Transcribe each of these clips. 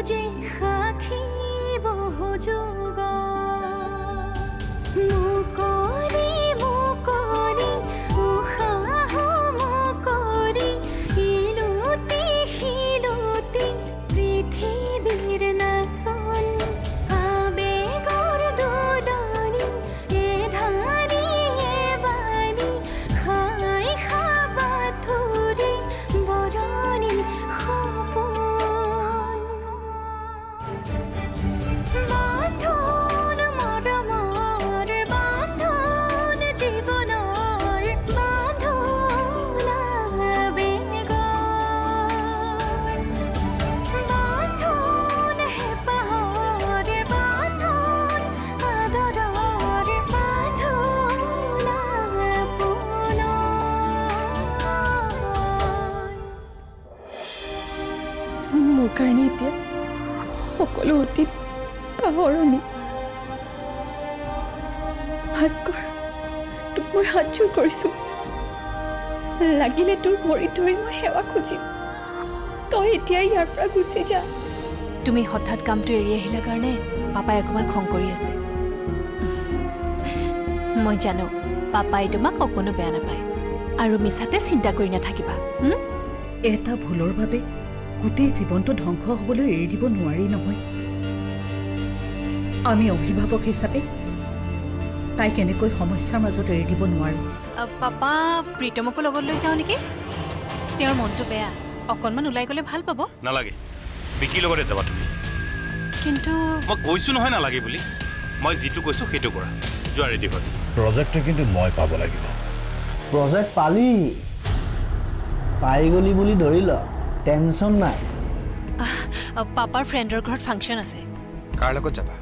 যে সাক্ষী বহু যুগ মুকলি মুকলি উশাহ মুকলি ইলুতি শিলুতি পৃথিৱীৰ নাচন আবেগৰ দোলনি এ ধানি এ বাণী খাই খাবাথুৰি বৰণি সপোন বান্ধোন মৰমৰ বান্ধোন জীৱনৰ বান্ধোন আবেগৰ বান্ধোন হেঁপাহৰ বান্ধোন আদৰৰ বান্ধোন আপোনৰ মোৰ কাৰণে এতিয়া সকলো অতীত পাহৰণি ভাস্কৰ তোক মই হাতযোৰ কৰিছোঁ লাগিলে তোৰ ভৰিত ধৰি মই সেৱা খুজিম তই এতিয়া ইয়াৰ পৰা গুচি যা তুমি হঠাৎ কামটো এৰি আহিলা কাৰণে পাপাই অকণমান খং কৰি আছে মই জানো পাপাই তোমাক অকণো বেয়া নাপায় আৰু মিছাতে চিন্তা কৰি নাথাকিবা এটা ভুলৰ বাবে গোটেই জীৱনটো ধ্বংস হ'বলৈ এৰি দিব নোৱাৰি নহয় আমি অভিভাৱক হিচাপে তাইক এনেকৈ সমস্যাৰ মাজত এৰি দিব নোৱাৰোঁ পাপা প্ৰীতমকো লগত লৈ যাওঁ নেকি তেওঁৰ মনটো বেয়া অকণমান ওলাই গ'লে ভাল পাব নালাগে বিকিৰ লগতে যাবা তুমি কিন্তু মই কৈছোঁ নহয় নালাগে বুলি মই যিটো কৈছোঁ সেইটো কৰা যোৱা ৰেডি হয় প্ৰজেক্টটো কিন্তু মই পাব লাগিব প্ৰজেক্ট পালি পাই গলি বুলি ধৰি ল টেনশ্যন নাই পাপাৰ ফ্ৰেণ্ডৰ ঘৰত ফাংচন আছে কাৰ লগত যাবা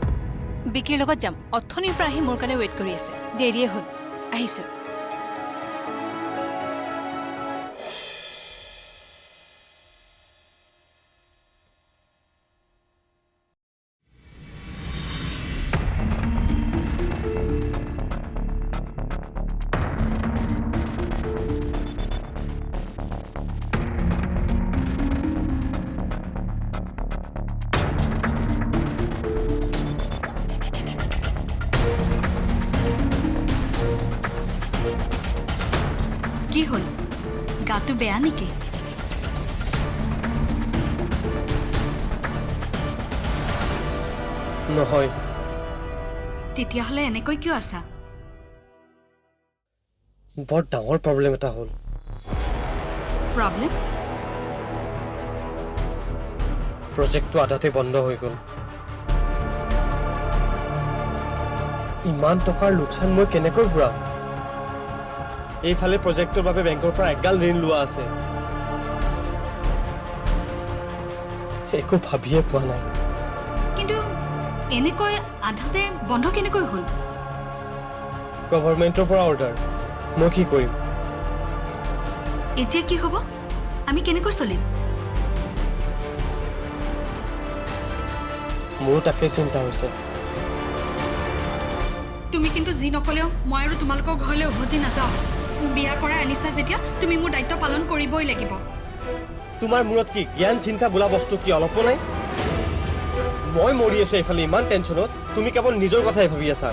বিকিৰ লগত যাম অথনিৰ পৰা আহি মোৰ কাৰণে ৱেইট কৰি আছে দেৰিয়ে হ'ল আহিছোঁ কি হ'ল গাটো বেয়া নেকি নহয় তেতিয়াহ'লে এনেকৈ কিয় আছা বৰ ডাঙৰ প্ৰব্লেম এটা হ'ল প্ৰব্লেম প্ৰজেক্টটো আধাতে বন্ধ হৈ গ'ল ইমান টকাৰ লোকচান মই কেনেকৈ ঘূৰাম এইফালে প্ৰজেক্টৰ বাবে বেংকৰ পৰা এগাল ঋণ লোৱা আছে একো ভাবিয়ে পোৱা নাই কিন্তু এনেকৈ আধাতে বন্ধ কেনেকৈ হ'ল গভৰ্ণমেণ্টৰ পৰা অৰ্ডাৰ মই কি কৰিম এতিয়া কি হ'ব আমি কেনেকৈ চলিম মোৰো তাকে চিন্তা হৈছে তুমি কিন্তু যি নকলেও মই আৰু তোমালোকৰ ঘৰলৈ উভতি নাযাওঁ বিয়া কৰাই আনিছা যেতিয়া তুমি মোৰ দায়িত্ব পালন কৰিবই লাগিব তোমাৰ মূৰত কি জ্ঞান চিন্তা বোলা বস্তু কি অলপো নাই মই মৰি আছো এইফালে ইমান টেনশ্যনত তুমি কেৱল নিজৰ কথাই ভাবি আছা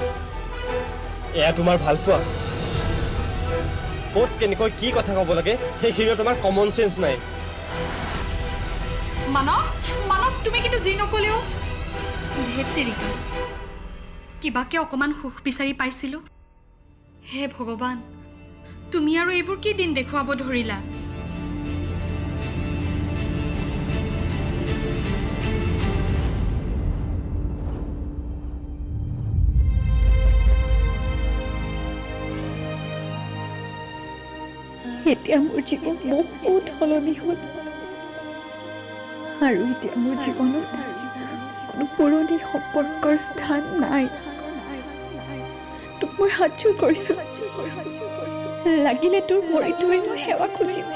এয়া তোমাৰ ভাল পোৱা ক'ত কেনেকৈ কি কথা ক'ব লাগে সেইখিনি তোমাৰ কমন চেন্স নাই মানৱ মানৱ তুমি কিন্তু যি নকলেও ধেত তেৰিকা কিবাকে অকণমান সুখ বিচাৰি পাইছিলোঁ হে ভগৱান তুমি আৰু এইবোৰ কি দিন দেখুৱাব ধৰিলা এতিয়া মোৰ জীৱন বহুত সলনি হ'ল আৰু এতিয়া মোৰ জীৱনত কোনো পুৰণি সম্পৰ্কৰ স্থান নাই তোক মই হাতযোৰ কৰিছোঁ লাগিলে তোৰ ভৰিত ধৰি মই সেৱা খুজিম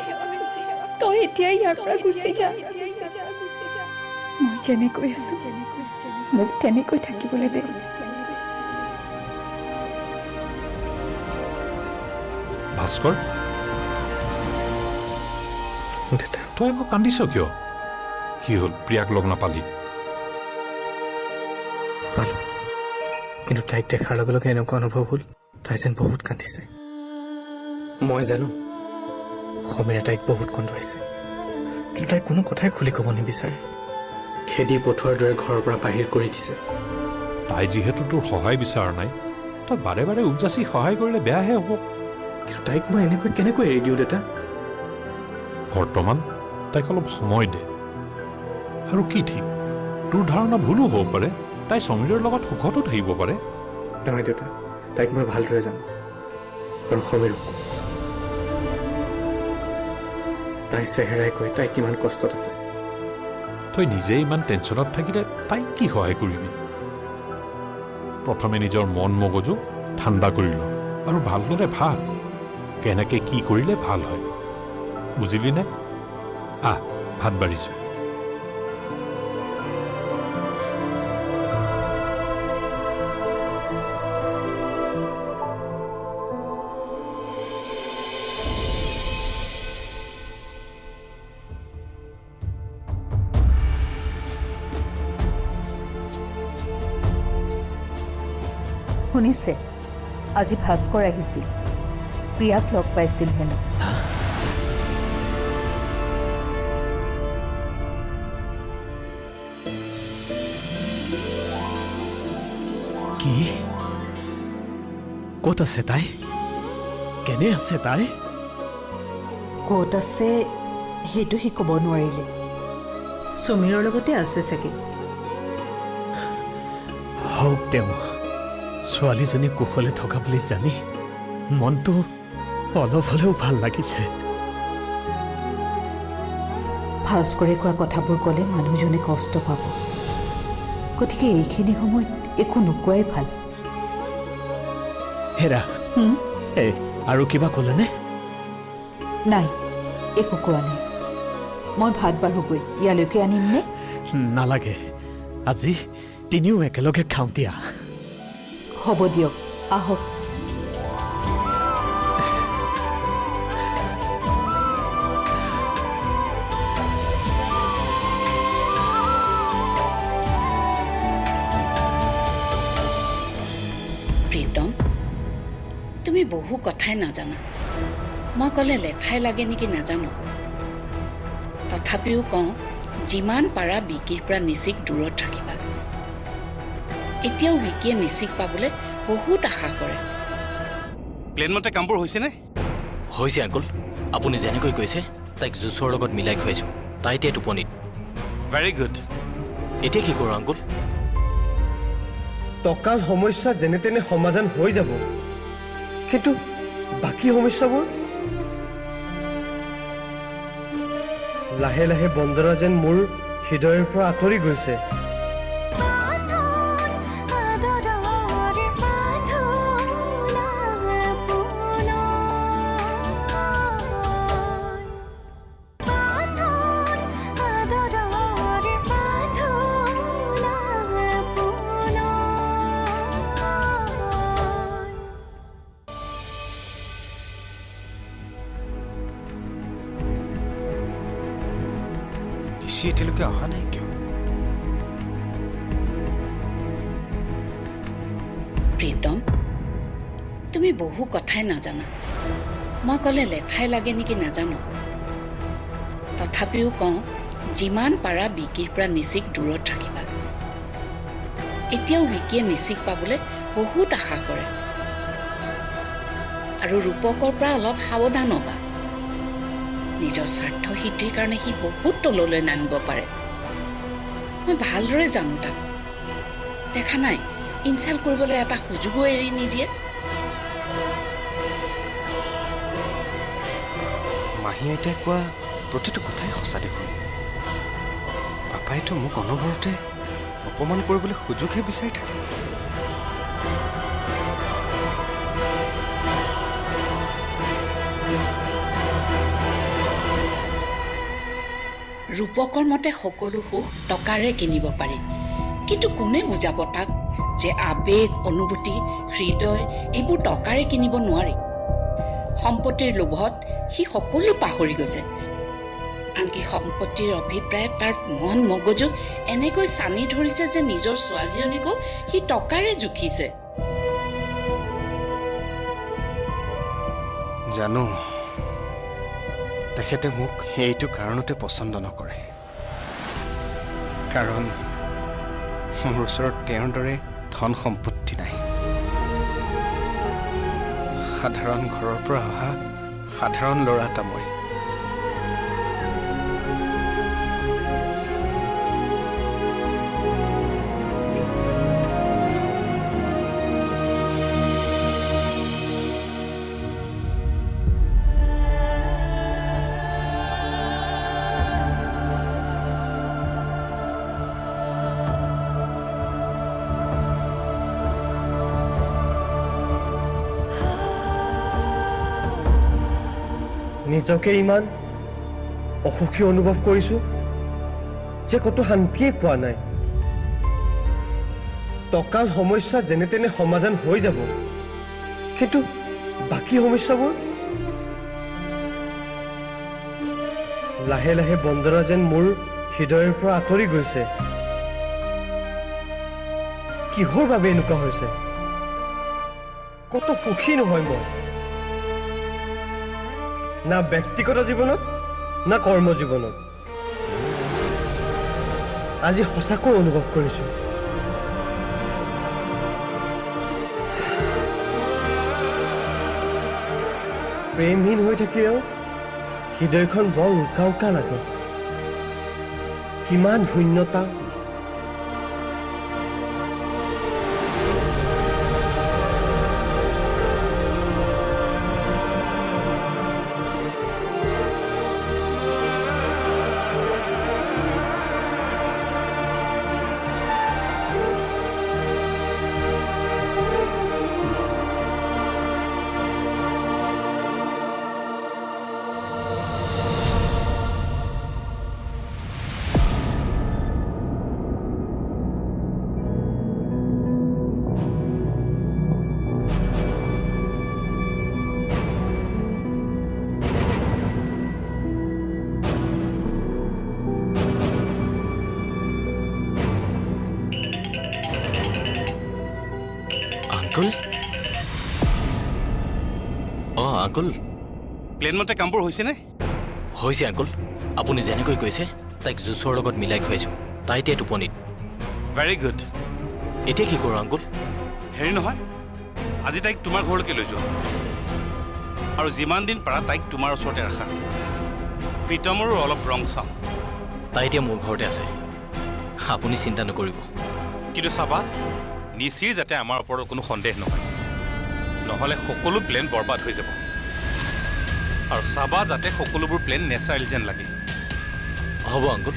তই এতিয়া ইয়াৰ পৰা গুচি যা মই যেনেকৈ আছোঁ মোক তেনেকৈ থাকিবলৈ দে ভাস্কৰ তই আকৌ কান্দিছ কিয় কি হ'ল প্ৰিয়াক লগ নাপালি পালোঁ, কিন্তু তাইক দেখাৰ লগে লগে এনেকুৱা অনুভৱ হ'ল তাই যেন বহুত কান্দিছে। মই জানো সমীৰে তাইক বহুত কন্দুৱাইছে, কিন্তু তাই কোনো কথাই খুলি ক'ব নিবিচাৰে। খেদি পঠোৱাৰ দৰে ঘৰৰ পৰা বাহিৰ কৰি দিছে। তাই যিহেতু তোৰ সহায় বিচৰা নাই, তই বাৰে বাৰে উপজাচি সহায় কৰিলে বেয়াহে হ'ব। কিন্তু তাইক মই এনেকৈ কেনেকৈ এৰি দিওঁ দেউতা? বৰ্তমান তাইক অলপ সময় দে। আৰু কি ঠিক, তোৰ ধাৰণা ভুলো হ'ব পাৰে, তাই সমীৰৰ লগত সুখতো থাকিব পাৰে। নহয় দেউতা, তাইক মই ভালদৰে জানো, আৰু সমীৰক তাই চেহেৰাই কৈ তাই কিমান কষ্টত আছে। তই নিজে ইমান টেনশ্যনত থাকিলে তাইক কি সহায় কৰিবি? প্ৰথমে নিজৰ মন মগজু ঠাণ্ডা কৰি ল আৰু ভালদৰে ভাব কেনেকৈ কি কৰিলে ভাল হয়, বুজিলি নে? ভাত বাঢ়িছোঁ। শুনিছে, আজি ভাস্কৰ আহিছিল, প্ৰিয়াক লগ পাইছিল হেনো। কি? ক'ত আছে তাই? কেনে আছে তাই? ক'ত আছে সেইটো সি ক'ব নোৱাৰিলে। সমীৰৰ লগতে আছে চাগে। হওক তেওঁ, ছোৱালীজনী কুশলে থকা বুলি জানি মনটো অলপ হ'লেও ভাল লাগিছে। ভাস্কৰে কোৱা কথাবোৰ ক'লে মানুহজনে কষ্ট পাব, গতিকে এইখিনি সময়ত একো নোকোৱাই ভাল। হেৰা, আৰু কিবা ক'লেনে? নাই, একো কোৱা নাই। মই ভাত বাঢ়োগৈ, ইয়ালৈকে আনিম নে? নালাগে, আজি তিনিও একেলগে খাওঁ দিয়া। হ'ব দিয়ক, আহক। প্ৰীতম, তুমি বহু কথাই নাজানা। মই ক'লে লেঠাই লাগে নেকি নাজানো, তথাপিও কওঁ যিমান পাৰা বিকিৰ পৰা নিচিক দূৰত ৰাখিবা। এতিয়াও বিকিয়ে নিচিক পাবলৈ বহুত আশা কৰে। প্লেন মতে কামবোৰ হৈছেনে? হৈছে আংকুল, আপুনি যেনেকৈ কৈছে তাইক জুচৰ লগত মিলাই খুৱাইছোঁ। তাই এতিয়া টোপনিত। Very good. এতিয়া কি কৰোঁ আংকুল? টকাৰ সমস্যা যেনে তেনে সমাধান হৈ যাব, কিন্তু বাকী সমস্যাবোৰ লাহে লাহে বন্দনা যেন মোৰ হৃদয়ৰ পৰা আঁতৰি গৈছে। এতিয়ালৈকে অহা নাই কিয়? প্ৰীতম, তুমি বহু কথাই নাজানা। মই ক'লে লেঠাই লাগে নেকি নাজানো, তথাপিও কওঁ যিমান পাৰা বিকিৰ পৰা নিচিক দূৰত ৰাখিবা। এতিয়াও বিকিয়ে নিচিক পাবলৈ বহুত আশা কৰে, আৰু ৰূপকৰ পৰা অলপ সাৱধান হ'বা। নিজৰ স্বাৰ্থ সিদ্ধিৰ কাৰণে সি বহুত তললৈ নামিব পাৰে। মই ভালদৰে জানো তাক। দেখা নাই ইনচাল্ট কৰিবলৈ এটা সুযোগো এৰি নিদিয়ে। মাহী আইতাই কোৱা প্ৰতিটো কথাই সঁচা দেখোন। পাপাইতো মোক অনবৰতে অপমান কৰিবলৈ সুযোগহে বিচাৰি থাকে। ৰূপকৰ মতে সকলো সুখ টকাৰে কিনিব পাৰি, কিন্তু কোনে বুজাব তাক যে আবেগ, অনুভূতি, হৃদয় এইবোৰ টকাৰে কিনিব নোৱাৰি। সম্পত্তিৰ লোভত সি সকলো পাহৰি গৈছে। আনকি সম্পত্তিৰ অভিপ্ৰায় তাৰ মন মগজু এনেকৈ চানি ধৰিছে যে নিজৰ ছোৱালীজনীকো সি টকাৰে জুখিছে। জানো তেখেতে মোক এইটো কাৰণতে পচন্দ নকৰে, কাৰণ মোৰ ওচৰত তেওঁৰ দৰে ধন সম্পত্তি নাই। সাধাৰণ ঘৰৰ পৰা অহা সাধাৰণ ল'ৰা এটা মই। নিজকে ইমান অসুখী অনুভৱ কৰিছোঁ যে ক'তো শান্তিয়ে পোৱা নাই। টকাৰ সমস্যা যেনে তেনে সমাধান হৈ যাব, কিন্তু বাকী সমস্যাবোৰ লাহে লাহে বন্দনা যেন মোৰ হৃদয়ৰ পৰা আঁতৰি গৈছে। কিহৰ বাবে এনেকুৱা হৈছে? ক'তো সুখী নহয় মই, না ব্যক্তিগত জীৱনত না কৰ্ম জীৱনত। আজি সঁচাকৈ অনুভৱ কৰিছোঁ প্ৰেমহীন হৈ থাকিলেও হৃদয়খন বৰ উকা উকা লাগে। কিমান শূন্যতা, আংকুল। আংকুল, প্লেন মতে কামবোৰ হৈছেনে? হৈছে আংকুল, আপুনি যেনেকৈ কৈছে তাইক জুচৰ লগত মিলাই খুৱাইছোঁ। তাই এতিয়া টোপনিত। Very good. এতিয়া কি কৰোঁ আংকুল? হেৰি নহয়, আজি তাইক তোমাৰ ঘৰলৈকে লৈ যোৱা আৰু যিমান দিন পাৰা তাইক তোমাৰ ওচৰতে ৰাখা। প্ৰীতমৰো অলপ ৰং চাওঁ। তাই এতিয়া মোৰ ঘৰতে আছে, আপুনি চিন্তা নকৰিব। কিন্তু চাবা, নিচিৰ যাতে আমাৰ ওপৰত কোনো সন্দেহ নহয়, নহ'লে সকলো প্লেন বৰবাদ হৈ যাব। আৰু চাবা যাতে সকলোবোৰ প্লেন নেচাৰেল যেন লাগে। হ'ব আংকুল,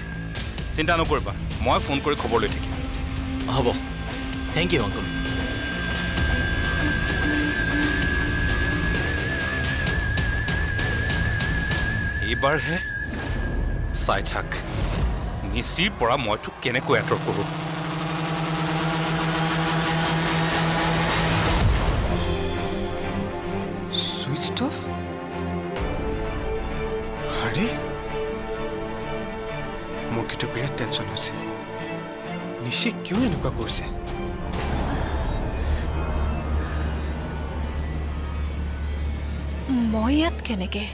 চিন্তা নকৰিবা, মই ফোন কৰি খবৰ লৈ থাকিম। হ'ব, থেংক ইউ আংকুল। এইবাৰহে চাই থাক নিচিৰ পৰা মই তোক কেনেকৈ আঁতৰ কৰোঁ। Switch off? আৰে, মোৰ কিন্তু বিৰাট টেনশ্যন হৈছে। নিশি কিয় এনেকুৱা কৰিছে? মই ইয়াত কেনেকে?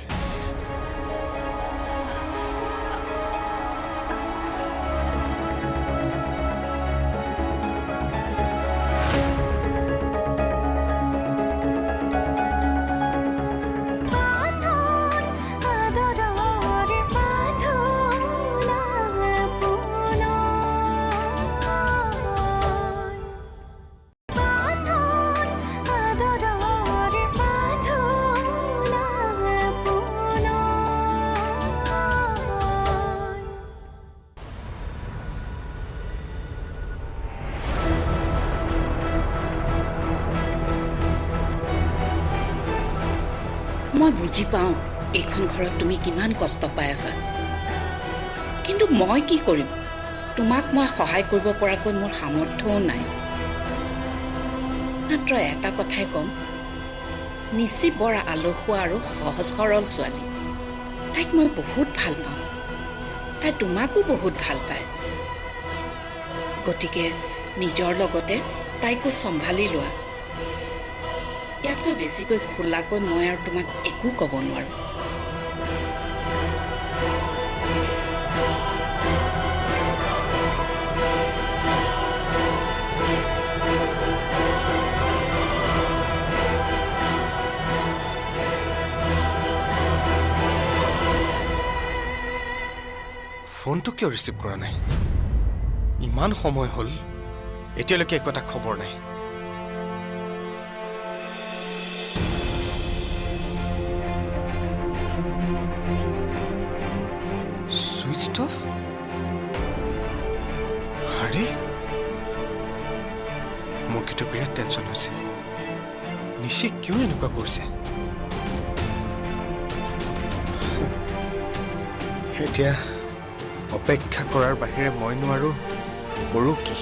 মই বুজি পাওঁ এইখন ঘৰত তুমি কিমান কষ্ট পাই আছা, কিন্তু মই কি কৰিম? তোমাক মই সহায় কৰিব পৰাকৈ মোৰ সামৰ্থ্যও নাই। মাত্ৰ এটা কথাই ক'ম, নিচি বৰ আলসুৱা আৰু সহজ সৰল ছোৱালী। তাইক মই বহুত ভাল পাওঁ। তাই তোমাকো বহুত ভাল পায় গতিকে নিজৰ লগতে তাইকো চম্ভালি লোৱা ইয়াতকৈ বেছিকৈ খোলাকৈ মই আৰু তোমাক একো ক'ব নোৱাৰো ফোনটো কিয় ৰিচিভ কৰা নাই ইমান সময় হ'ল এতিয়ালৈকে একো এটা খবৰ নাই সুইচ অফ আৰে মোৰ কিন্তু বিৰাট টেনশ্যন হৈছে নিশি কিয় এনেকুৱা কৰিছে এতিয়া অপেক্ষা কৰাৰ বাহিৰে মই নোৱাৰো কৰো কি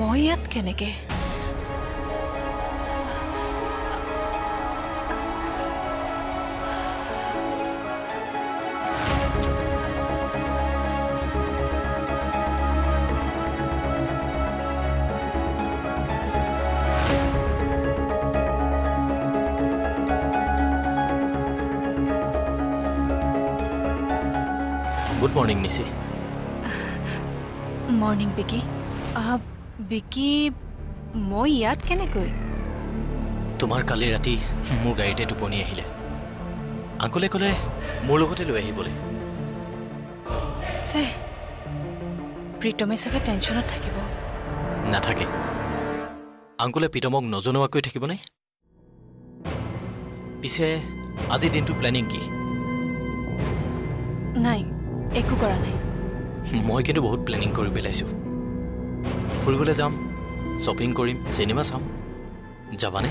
মই ইয়াত কেনেকে গুড মৰ্ণিং নিশি মৰ্ণিং বিকি বিকি মই ইয়াত কেনেকৈ তোমাৰ কালি ৰাতি মোৰ গাড়ীতে টোপনি আহিলে আংকলে ক'লে মোৰ লগতে লৈ আহিবলৈ সে প্ৰীতমে চাগে টেনশ্যনত থাকিব নাথাকে আংকলে প্ৰীতমক নজনোৱাকৈ থাকিবনে পিছে আজিৰ দিনটো প্লেনিং কি নাই একো কৰা নাই মই কিন্তু বহুত প্লেনিং কৰি পেলাইছোঁ ফুৰিবলৈ যাম শ্বপিং কৰিম চিনেমা চাম যাবানে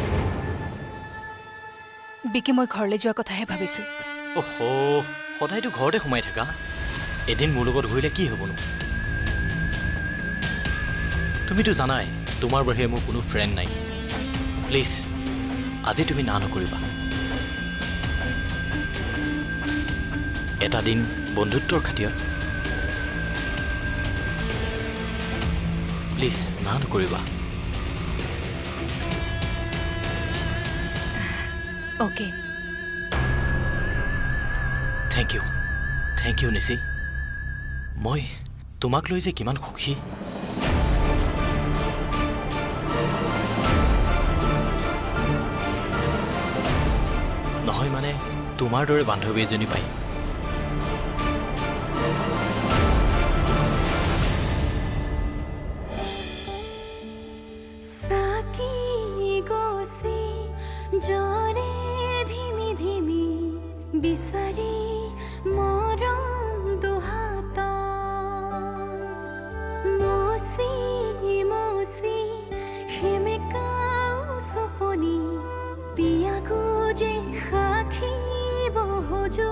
বিকি মই ঘৰলৈ যোৱা কথাহে ভাবিছোঁ অহ সদায়তো ঘৰতে সোমাই থাকা এদিন মোৰ লগত ঘূৰিলে কি হ'বনো তুমিতো জানাই তোমাৰ বাহিৰে মোৰ কোনো ফ্ৰেণ্ড নাই প্লিজ আজি তুমি না নকৰিবা এটা দিন বন্ধুত্বৰ খাতিৰত প্লিজ না নকৰিবা অ'কে থেংক ইউ নিশি মই তোমাক লৈ যে কিমান সুখী নহয় মানে তোমাৰ দৰে বান্ধৱী এজনী পাই জৰে ধিমি ধিমি বিচাৰি মৰম দুহাত মচি মচি সেমেকাও চপনি তিয়াগো যে সাক্ষী বহজো